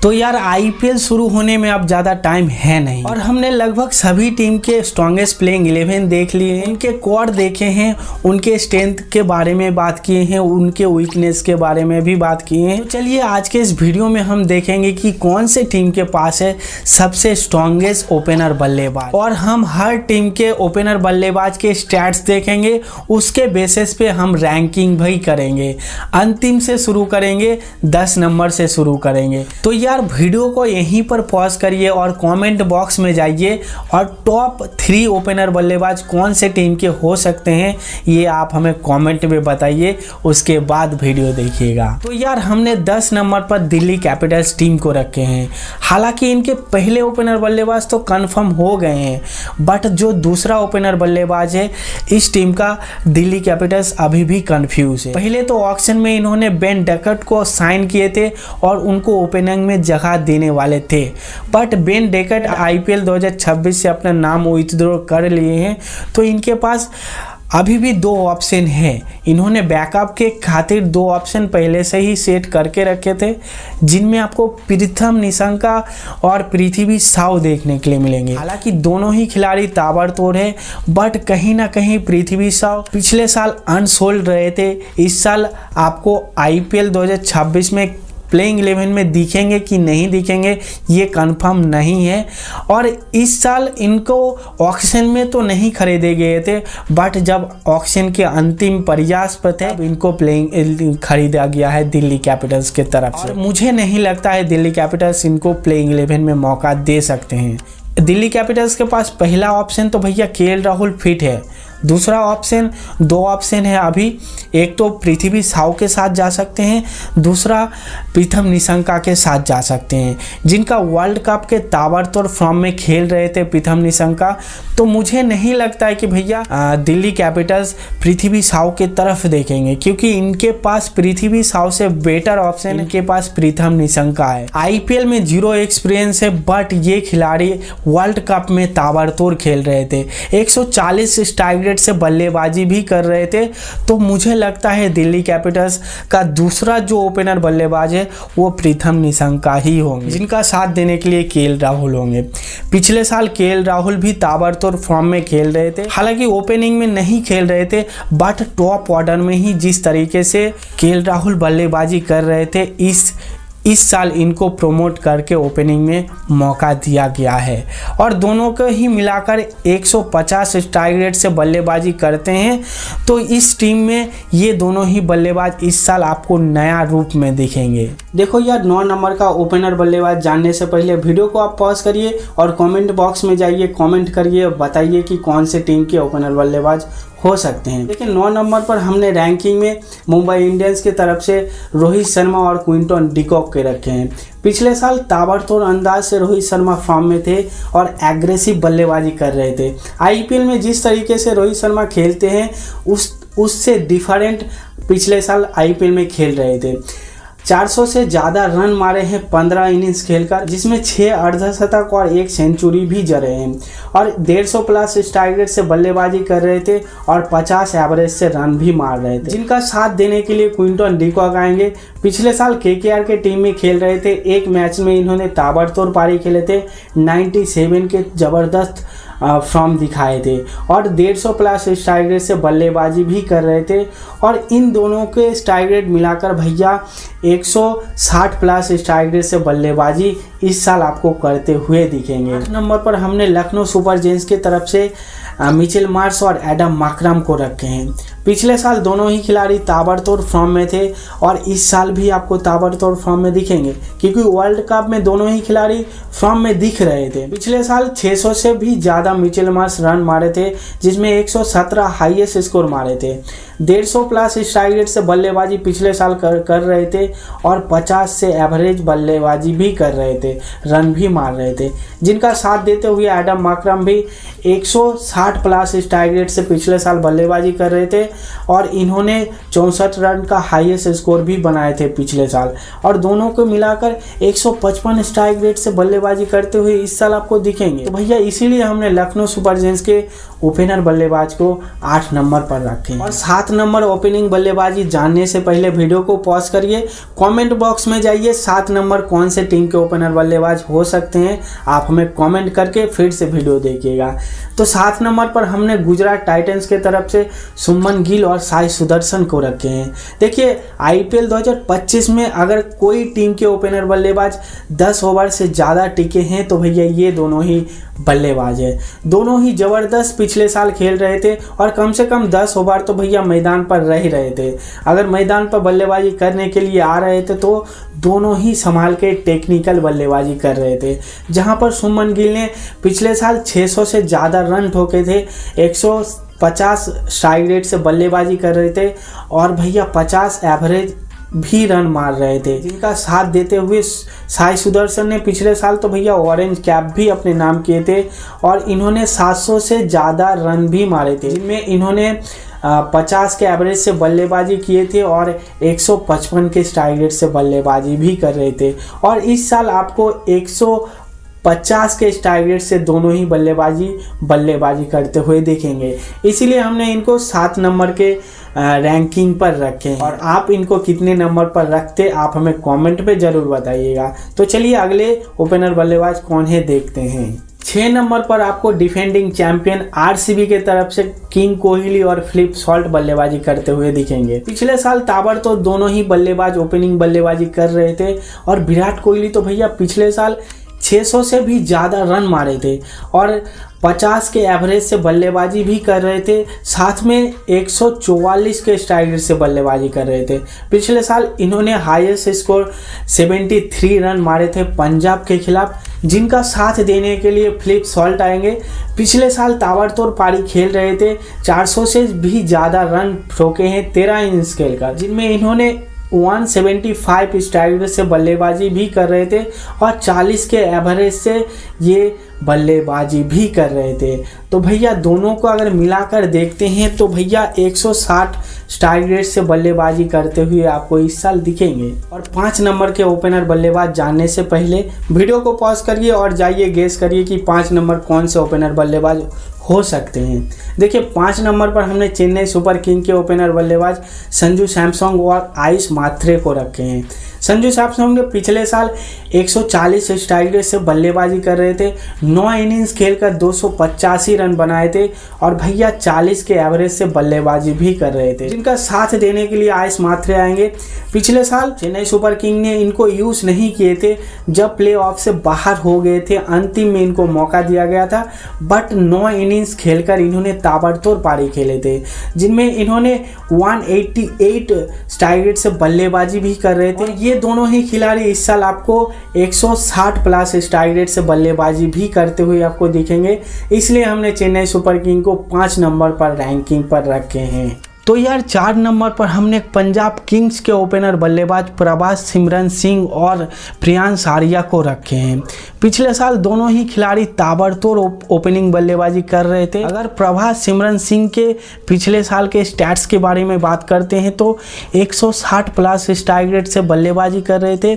तो यार आईपीएल शुरू होने में अब ज़्यादा टाइम है नहीं और हमने लगभग सभी टीम के स्ट्रॉन्गेस्ट प्लेइंग 11 देख लिए हैं, उनके क्वाड देखे हैं, उनके स्ट्रेंथ के बारे में बात किए हैं, उनके वीकनेस के बारे में भी बात किए हैं। तो चलिए आज के इस वीडियो में हम देखेंगे कि कौन से टीम के पास है सबसे स्ट्रॉन्गेस्ट ओपनर बल्लेबाज और हम हर टीम के ओपनर बल्लेबाज के स्टैट्स देखेंगे, उसके बेसिस पे हम रैंकिंग भी करेंगे। अंतिम से शुरू करेंगे, 10 नंबर से शुरू करेंगे। तो यार वीडियो को यहीं पर पॉज करिए और कमेंट बॉक्स में जाइए और टॉप 3 ओपनर बल्लेबाज कौन से टीम के हो सकते हैं ये आप हमें कमेंट में बताइए, उसके बाद वीडियो देखिएगा। तो यार हमने 10 नंबर पर दिल्ली कैपिटल्स टीम को रखे हैं। हालांकि इनके पहले ओपनर बल्लेबाज तो कंफर्म हो गए हैं, बट जो दूसरा ओपनर बल्लेबाज है इस टीम का दिल्ली कैपिटल्स अभी भी कंफ्यूज है। पहले तो ऑक्शन में इन्होंने बेन डेकर्ट को साइन किए थे और उनको ओपनिंग में जगह देने वाले थे, बट बेन डेकर्ट आईपीएल 2026 से अपना नाम विथड्रॉ कर लिए हैं। तो इनके पास अभी भी 2 ऑप्शन है। इन्होंने बैकअप के खातिर 2 ऑप्शन पहले से ही सेट करके रखे थे, जिनमें आपको प्रथम निशंका और पृथ्वी शाव देखने के लिए मिलेंगे। हालांकि दोनों ही खिलाड़ी ताबड़तोड़ है, बट कहीं ना कहीं पृथ्वी शाव पिछले साल अनसोल्ड रहे थे। इस साल आपको आईपीएल 2026 में प्लेइंग 11 में दिखेंगे कि नहीं दिखेंगे ये कंफर्म नहीं है। और इस साल इनको ऑक्शन में तो नहीं खरीदे गए थे, बट जब ऑक्शन के अंतिम प्रयास पर थे इनको प्लेइंग खरीदा गया है दिल्ली कैपिटल्स के तरफ से। और मुझे नहीं लगता है दिल्ली कैपिटल्स इनको प्लेइंग 11 में मौका दे सकते हैं। दिल्ली कैपिटल्स के पास पहला ऑप्शन तो भैया केएल राहुल फिट है, दूसरा ऑप्शन 2 ऑप्शन है अभी, एक तो पृथ्वी शाव के साथ जा सकते हैं, दूसरा प्रथम निशंका के साथ जा सकते हैं, जिनका वर्ल्ड कप के ताबड़तोड़ फॉर्म में खेल रहे थे प्रथम निशंका। तो मुझे नहीं लगता है कि भैया दिल्ली कैपिटल्स पृथ्वी शाव के तरफ देखेंगे, क्योंकि इनके पास पृथ्वी शाव से बेटर ऑप्शन इनके पास प्रथम निशंका है। आईपीएल में 0 एक्सपीरियंस है, बट ये खिलाड़ी वर्ल्ड कप में ताबड़तोड़ खेल रहे थे, 140 स्ट्राइक रेट से बल्लेबाजी भी कर रहे थे। तो मुझे लगता है दिल्ली कैपिटल्स का दूसरा जो ओपनर बल्लेबाज है वो प्रथम निशंका ही होंगे, जिनका साथ देने के लिए केएल राहुल होंगे। पिछले साल केएल राहुल भी ताबड़तोड़ फॉर्म में खेल रहे थे, हालांकि ओपनिंग में नहीं खेल रहे थे, बट टॉप ऑर्डर में ही जिस तरीके से केएल राहुल बल्लेबाजी कर रहे थे इस साल इनको प्रमोट करके ओपनिंग में मौका दिया गया है। और दोनों को ही मिलाकर 150 स्ट्राइक रेट से बल्लेबाजी करते हैं। तो इस टीम में ये दोनों ही बल्लेबाज इस साल आपको नया रूप में दिखेंगे। देखो यार 9 नंबर का ओपनर बल्लेबाज जानने से पहले वीडियो को आप पॉज करिए और कमेंट बॉक्स में जाइए, कमेंट करिए, बताइए कि कौन से टीम के ओपनर बल्लेबाज हो सकते हैं। लेकिन 9 नंबर पर हमने रैंकिंग में मुंबई इंडियंस की तरफ से रोहित शर्मा और क्विंटन डिकॉक के रखे हैं। पिछले साल ताबड़तोड़ अंदाज से रोहित शर्मा फॉर्म में थे और एग्रेसिव बल्लेबाजी कर रहे थे। आईपीएल में जिस तरीके से रोहित शर्मा खेलते हैं उससे डिफरेंट पिछले साल आईपीएल में खेल रहे थे। 400 से ज़्यादा रन मारे हैं 15 इनिंग्स खेलकर, जिसमें 6 अर्धशतक और 1 सेंचुरी भी जड़े हैं। और 150 प्लस स्ट्राइक रेट से बल्लेबाजी कर रहे थे और 50 एवरेज से रन भी मार रहे थे। जिनका साथ देने के लिए क्विंटन डिकॉक आएंगे। पिछले साल केकेआर के टीम में खेल रहे थे, एक मैच में इन्होंने ताबड़तोड़ पारी खेले थे, 97 के ज़बरदस्त फॉर्म दिखाए थे और 150 प्लस स्ट्राइक रेट से बल्लेबाजी भी कर रहे थे। और इन दोनों के स्ट्राइक रेट मिलाकर भैया 160 प्लस स्ट्राइक रेट से बल्लेबाजी इस साल आपको करते हुए दिखेंगे। 8 नंबर पर हमने लखनऊ सुपर जायंट्स की तरफ से मिचेल मार्श और एडम मार्करम को रखे हैं। पिछले साल दोनों ही खिलाड़ी ताबड़तोड़ फॉर्म में थे और इस साल भी आपको ताबड़तोड़ फॉर्म में दिखेंगे, क्योंकि वर्ल्ड कप में दोनों ही खिलाड़ी फॉर्म में दिख रहे थे। पिछले साल 600 से भी ज़्यादा मिचेल मार्श रन मारे थे, जिसमें 117 हाईएस्ट स्कोर मारे थे। 150 प्लस स्ट्राइक रेट से बल्लेबाजी पिछले साल कर रहे थे और 50 से एवरेज बल्लेबाजी भी कर रहे थे, रन भी मार रहे थे। जिनका साथ देते हुए एडम मार्करम भी 160 प्लस स्ट्राइक रेट से पिछले साल बल्लेबाजी कर रहे थे और इन्होंने 64 रन का हाईएस्ट स्कोर भी बनाए थे पिछले साल। और दोनों को मिलाकर 155 स्ट्राइक रेट से बल्लेबाजी करते हुए इस साल आपको दिखेंगे। तो भैया इसीलिए हमने लखनऊ सुपर जायंट्स के ओपनर बल्लेबाज को 8 नंबर पर रखे। और 7 नंबर ओपनिंग बल्लेबाजी जानने से पहले वीडियो को पॉज करिए कमेंट बॉक्स में जाइए 7 नंबर कौन से टीम के ओपनर बल्लेबाज हो सकते हैं, आप हमें कमेंट करके फिर से वीडियो देखिएगा। तो 7 नंबर पर हमने गुजरात टाइटंस के तरफ से शुभमन गिल और साई सुदर्शन को रखे हैं। देखिए IPL 2025 में अगर कोई टीम के ओपनर बल्लेबाज 10 ओवर से ज़्यादा टिके हैं तो भैया ये दोनों ही बल्लेबाज है। दोनों ही ज़बरदस्त पिछले साल खेल रहे थे और कम से कम 10 ओवर तो भैया मैदान पर रह ही रहे थे। अगर मैदान पर बल्लेबाजी करने के लिए आ रहे थे तो दोनों ही संभाल के टेक्निकल बल्लेबाजी कर रहे थे। जहां पर शुभमन गिल ने पिछले साल 600 से ज़्यादा रन ठोके थे, 150 स्ट्राइक रेट से बल्लेबाजी कर रहे थे और भैया 50 एवरेज भी रन मार रहे थे, जिनका साथ देते हुए साई सुदर्शन ने पिछले साल तो भैया ऑरेंज कैप भी अपने नाम किए थे और इन्होंने 700 से ज़्यादा रन भी मारे थे, जिनमें इन्होंने 50 के एवरेज से बल्लेबाजी किए थे और 155 के स्ट्राइक रेट से बल्लेबाजी भी कर रहे थे। और इस साल आपको 150 के स्ट्राइक रेट से दोनों ही बल्लेबाजी करते हुए देखेंगे। इसीलिए हमने इनको 7 नंबर के रैंकिंग पर रखे और आप इनको कितने नंबर पर रखते आप हमें कमेंट पे ज़रूर बताइएगा। तो चलिए अगले ओपनर बल्लेबाज कौन है देखते हैं। 6 नंबर पर आपको डिफेंडिंग चैंपियन RCB के तरफ से किंग कोहली और फिलिप सॉल्ट बल्लेबाजी करते हुए दिखेंगे। पिछले साल ताबड़तोड़ दोनों ही बल्लेबाज ओपनिंग बल्लेबाजी कर रहे थे और विराट कोहली तो भैया पिछले साल 600 से भी ज़्यादा रन मारे थे और 50 के एवरेज से बल्लेबाजी भी कर रहे थे, साथ में 144 के स्ट्राइक रेट से बल्लेबाजी कर रहे थे। पिछले साल इन्होंने हाईएस्ट स्कोर 73 रन मारे थे पंजाब के खिलाफ, जिनका साथ देने के लिए फिलिप सॉल्ट आएंगे। पिछले साल ताबड़तोड़ पारी खेल रहे थे, 400 से भी ज़्यादा रन ठोके हैं 13 इनिंग्स खेलकर, जिनमें इन्होंने 175 स्ट्राइक रेट से बल्लेबाजी भी कर रहे थे और 40 के एवरेज से ये बल्लेबाजी भी कर रहे थे। तो भैया दोनों को अगर मिलाकर देखते हैं तो भैया 160 स्ट्राइक रेट से बल्लेबाजी करते हुए आपको इस साल दिखेंगे। और 5 नंबर के ओपनर बल्लेबाज जानने से पहले वीडियो को पॉज करिए और जाइए गेस करिए कि 5 नंबर कौन से ओपनर बल्लेबाज हो सकते हैं। देखिए 5 नंबर पर हमने चेन्नई सुपर किंग के ओपनर बल्लेबाज संजू सैमसंग और आयुष मात्रे को रखे हैं। संजू सैमसंग ने पिछले साल 140 स्ट्राइक रेट से बल्लेबाजी कर रहे थे, 9 इनिंग्स खेलकर 285 रन बनाए थे और भैया 40 के एवरेज से बल्लेबाजी भी कर रहे थे, जिनका साथ देने के लिए आयुष मात्रे आएंगे। पिछले साल चेन्नई सुपर किंग ने इनको यूज़ नहीं किए थे, जब प्लेऑफ से बाहर हो गए थे अंतिम में इनको मौका दिया गया था, बट 9 इनिंग्स खेलकर इन्होंने ताबड़तोड़ पारी खेले थे, जिनमें इन्होंने 188 स्ट्राइक रेट से बल्लेबाजी भी कर रहे थे। ये दोनों ही खिलाड़ी इस साल आपको 160 प्लस स्ट्राइक रेट से बल्लेबाजी भी करते हुए आपको दिखेंगे, इसलिए हमने चेन्नई सुपर किंग को 5 नंबर पर रैंकिंग पर रखे हैं। तो यार 4 नंबर पर हमने पंजाब किंग्स के ओपनर बल्लेबाज प्रभास सिमरन सिंह और प्रियांश आर्या को रखे हैं। पिछले साल दोनों ही खिलाड़ी ताबड़तोड़ ओपनिंग बल्लेबाजी कर रहे थे। अगर प्रभास सिमरन सिंह के पिछले साल के स्टैट्स के बारे में बात करते हैं तो 160 प्लस स्ट्राइक रेट से बल्लेबाजी कर रहे थे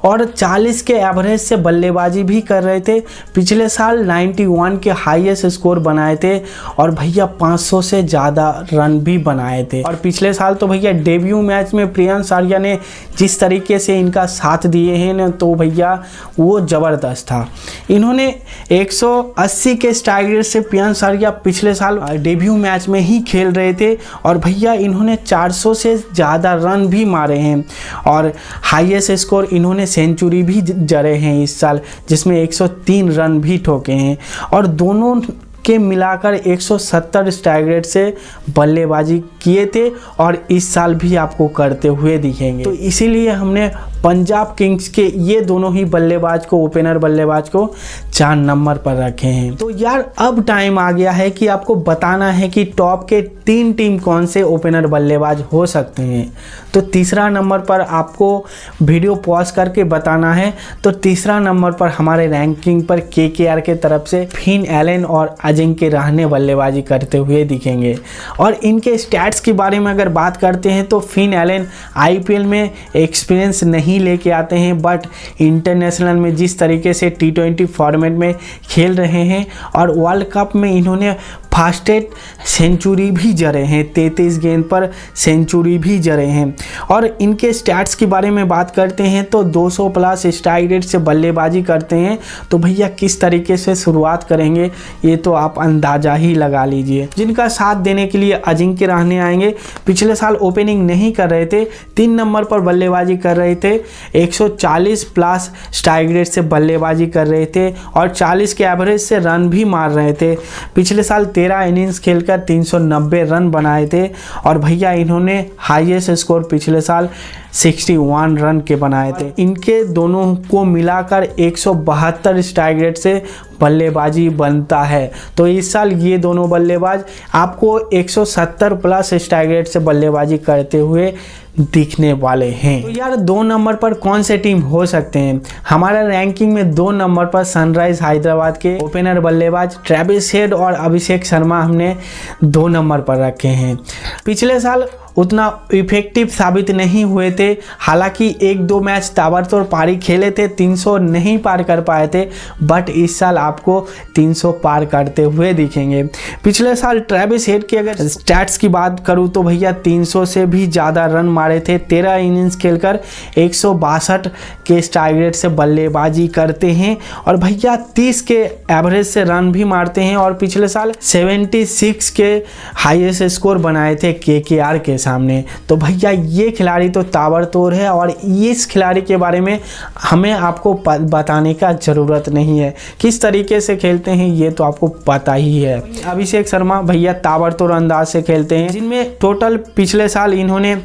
और 40 के एवरेज से बल्लेबाजी भी कर रहे थे। पिछले साल 91 के हाईएस्ट स्कोर बनाए थे और भैया 500 से ज़्यादा रन भी बनाए थे। और पिछले साल तो भैया डेब्यू मैच में प्रियांश आर्या ने जिस तरीके से इनका साथ दिए हैं ना, तो भैया वो ज़बरदस्त था। इन्होंने 180 के स्ट्राइक रेट से प्रियांश आर्या पिछले साल डेब्यू मैच में ही खेल रहे थे और भैया इन्होंने 400 से ज़्यादा रन भी मारे हैं और हाईएस्ट स्कोर इन्होंने सेंचुरी भी जड़े हैं इस साल, जिसमें 103 रन भी ठोके हैं और दोनों के मिलाकर 170 स्ट्राइक रेट से बल्लेबाजी किए थे और इस साल भी आपको करते हुए दिखेंगे। तो इसीलिए हमने पंजाब किंग्स के ये दोनों ही बल्लेबाज को, ओपनर बल्लेबाज को 4 नंबर पर रखे हैं। तो यार अब टाइम आ गया है कि आपको बताना है कि टॉप के 3 टीम कौन से ओपनर बल्लेबाज हो सकते हैं। तो तीसरा नंबर पर आपको वीडियो पॉज करके बताना है। तो तीसरा नंबर पर हमारे रैंकिंग पर KKR के तरफ से फिन एलन और अजिंक्य रहाणे बल्लेबाजी करते हुए दिखेंगे। और इनके स्टैट्स के बारे में अगर बात करते हैं तो फिन एलन IPL में एक्सपीरियंस नहीं लेके आते हैं, बट इंटरनेशनल में जिस तरीके से T20 फॉर्मेट में खेल रहे हैं और वर्ल्ड कप में इन्होंने फास्टेस्ट सेंचुरी भी जड़े हैं, 33 गेंद पर सेंचुरी भी जड़े हैं। और इनके स्टैट्स के बारे में बात करते हैं तो 200 प्लस स्ट्राइक रेट से बल्लेबाजी करते हैं। तो भैया किस तरीके से शुरुआत करेंगे ये तो आप अंदाज़ा ही लगा लीजिए। जिनका साथ देने के लिए अजिंक्य रहाणे आएंगे। पिछले साल ओपनिंग नहीं कर रहे थे, 3 नंबर पर बल्लेबाजी कर रहे थे, 140 प्लस स्ट्राइक रेट से बल्लेबाजी कर रहे थे और 40 के एवरेज से रन भी मार रहे थे। पिछले साल 13 इनिंग्स खेलकर 390 रन बनाए थे और भैया इन्होंने हाईएस्ट स्कोर पिछले साल 61 रन के बनाए थे। इनके दोनों को मिलाकर 172 स्ट्राइक रेट से बल्लेबाजी बनता है। तो इस साल ये दोनों बल्लेबाज आपको 170 प्लस स्ट्राइक रेट से बल्लेबाजी करते हुए दिखने वाले हैं। तो यार 2 नंबर पर कौन से टीम हो सकते हैं? हमारा रैंकिंग में 2 नंबर पर सनराइज हैदराबाद के ओपनर बल्लेबाज ट्रेविस हेड और अभिषेक शर्मा हमने 2 नंबर पर रखे हैं। पिछले साल उतना इफेक्टिव साबित नहीं हुए थे, हालांकि 1-2 मैच ताबड़तोड़ पारी खेले थे, 300 नहीं पार कर पाए थे, बट इस साल आपको 300 पार करते हुए दिखेंगे। पिछले साल ट्रेविस हेड की अगर स्टैट्स की बात करूं तो भैया 300 से भी ज़्यादा रन मारे थे, 13 इनिंग्स खेलकर 162 के स्ट्राइक रेट से बल्लेबाजी करते हैं और भैया 30 के एवरेज से रन भी मारते हैं और पिछले साल 76 के हाईएस्ट स्कोर बनाए थे केकेआर के सामने। तो भैया ये खिलाड़ी तो ताबड़तोड़ है और इस खिलाड़ी के बारे में हमें आपको बताने का ज़रूरत नहीं है, किस तरीके से खेलते हैं ये तो आपको पता ही है। अभिषेक शर्मा भैया ताबड़तोड़ अंदाज से खेलते हैं, जिनमें टोटल पिछले साल इन्होंने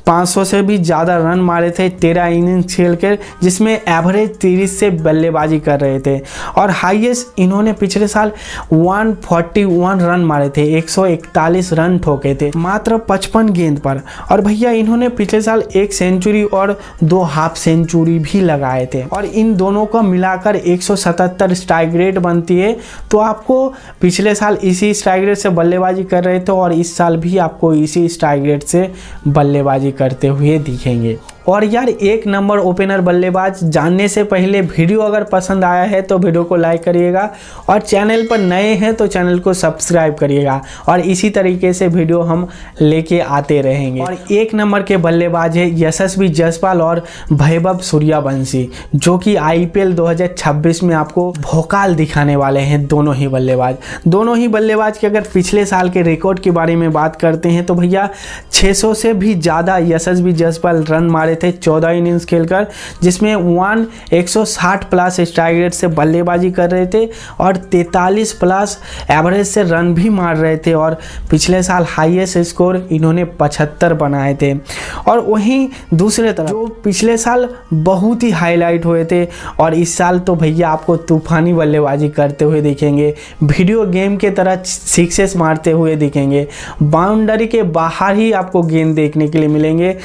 500 से भी ज़्यादा रन मारे थे 13 इनिंग्स खेलकर, जिसमें एवरेज 30 से बल्लेबाजी कर रहे थे और हाईएस्ट इन्होंने पिछले साल 141 रन मारे थे, 141 रन ठोके थे मात्र 55 गेंद पर। और भैया इन्होंने पिछले साल 1 सेंचुरी और 2 हाफ सेंचुरी भी लगाए थे और इन दोनों को मिलाकर 177 स्ट्राइक रेट बनती है। तो आपको पिछले साल इसी स्ट्राइक रेट से बल्लेबाजी कर रहे थे और इस साल भी आपको इसी स्ट्राइक रेट से बल्लेबाजी करते हुए दिखेंगे। और यार 1 नंबर ओपनर बल्लेबाज जानने से पहले वीडियो अगर पसंद आया है तो वीडियो को लाइक करिएगा और चैनल पर नए हैं तो चैनल को सब्सक्राइब करिएगा और इसी तरीके से वीडियो हम लेके आते रहेंगे। और 1 नंबर के बल्लेबाज है यशस्वी जायसवाल और वैभव सूर्यवंशी, जो कि IPL 2026 में आपको भौकाल दिखाने वाले हैं। दोनों ही बल्लेबाज के अगर पिछले साल के रिकॉर्ड के बारे में बात करते हैं तो भैया 600 से भी ज़्यादा यशस्वी जायसवाल रन मारे थे 14 इनिंग्स खेलकर, जिसमें 160 प्लस स्ट्राइक रेट से बल्लेबाजी कर रहे थे और 43 प्लस एवरेज से रन भी मार रहे थे और पिछले साल हाईएस्ट स्कोर इन्होंने 75 बनाए थे। और वहीं दूसरे तरफ जो पिछले साल बहुत ही हाईलाइट हुए थे और इस साल तो भैया आपको तूफानी बल्लेबाजी करते हुए दिखेंगे, वीडियो गेम के तरह सिक्सेस मारते हुए दिखेंगे, बाउंड्री के बाहर ही आपको गेंद देखने के लिए मिलेंगे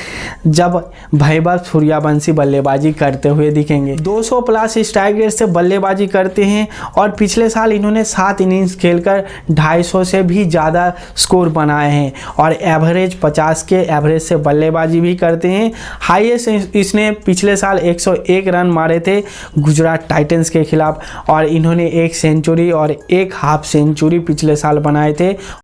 जब वैभव सूर्यवंशी बल्लेबाजी करते हुए दिखेंगे। 200 प्लस स्ट्राइक रेट से बल्लेबाजी करते हैं और पिछले साल इन्होंने 7 इनिंग्स खेलकर 250 से भी ज़्यादा स्कोर बनाए हैं और एवरेज 50 के एवरेज से बल्लेबाजी भी करते हैं। हाईएस्ट इसने पिछले साल 101 रन मारे थे गुजरात टाइटंस के खिलाफ और इन्होंने 1 सेंचुरी और 1 हाफ सेंचुरी पिछले साल बनाए थे।